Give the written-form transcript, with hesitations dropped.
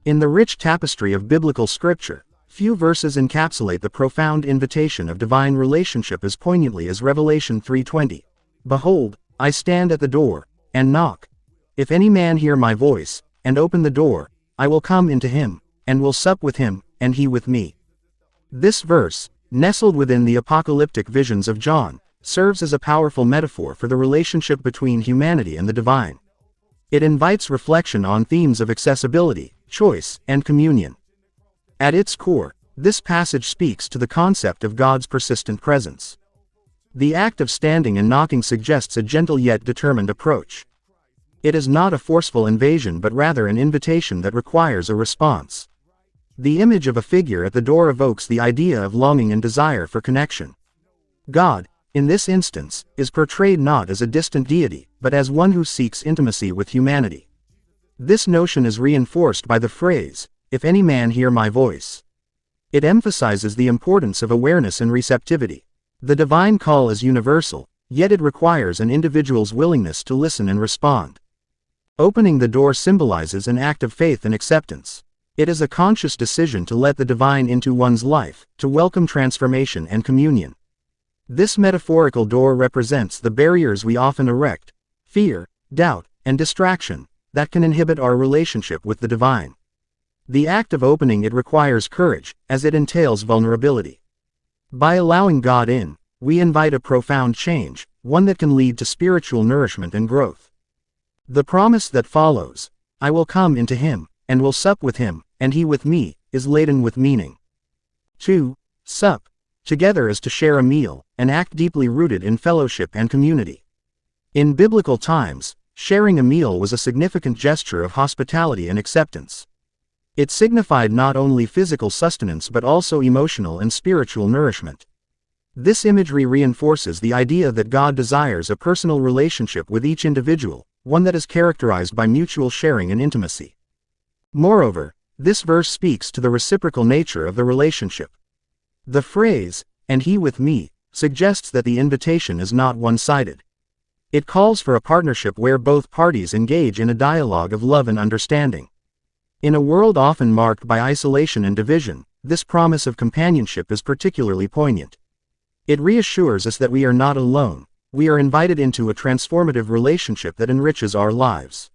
In the rich tapestry of biblical scripture, few verses encapsulate the profound invitation of divine relationship as poignantly as Revelation 3:20. Behold, I stand at the door, and knock. If any man hear my voice, and open the door, I will come into him, and will sup with him, and he with me. This verse, nestled within the apocalyptic visions of John, serves as a powerful metaphor for the relationship between humanity and the divine. It invites reflection on themes of accessibility, choice, and communion. At its core, this passage speaks to the concept of God's persistent presence. The act of standing and knocking suggests a gentle yet determined approach. It is not a forceful invasion but rather an invitation that requires a response. The image of a figure at the door evokes the idea of longing and desire for connection. God, in this instance, is portrayed not as a distant deity, but as one who seeks intimacy with humanity. This notion is reinforced by the phrase, "If any man hear my voice." It emphasizes the importance of awareness and receptivity. The divine call is universal, yet it requires an individual's willingness to listen and respond. Opening the door symbolizes an act of faith and acceptance. It is a conscious decision to let the divine into one's life, to welcome transformation and communion. This metaphorical door represents the barriers we often erect, fear, doubt, and distraction, that can inhibit our relationship with the divine. The act of opening it requires courage, as it entails vulnerability. By allowing God in, we invite a profound change, one that can lead to spiritual nourishment and growth. The promise that follows, "I will come into him, and will sup with him, and he with me," is laden with meaning. To sup together is to share a meal, an act deeply rooted in fellowship and community. In biblical times, sharing a meal was a significant gesture of hospitality and acceptance. It signified not only physical sustenance but also emotional and spiritual nourishment. This imagery reinforces the idea that God desires a personal relationship with each individual, one that is characterized by mutual sharing and intimacy. Moreover, this verse speaks to the reciprocal nature of the relationship. The phrase, "and he with me," suggests that the invitation is not one-sided. It calls for a partnership where both parties engage in a dialogue of love and understanding. In a world often marked by isolation and division, this promise of companionship is particularly poignant. It reassures us that we are not alone, we are invited into a transformative relationship that enriches our lives.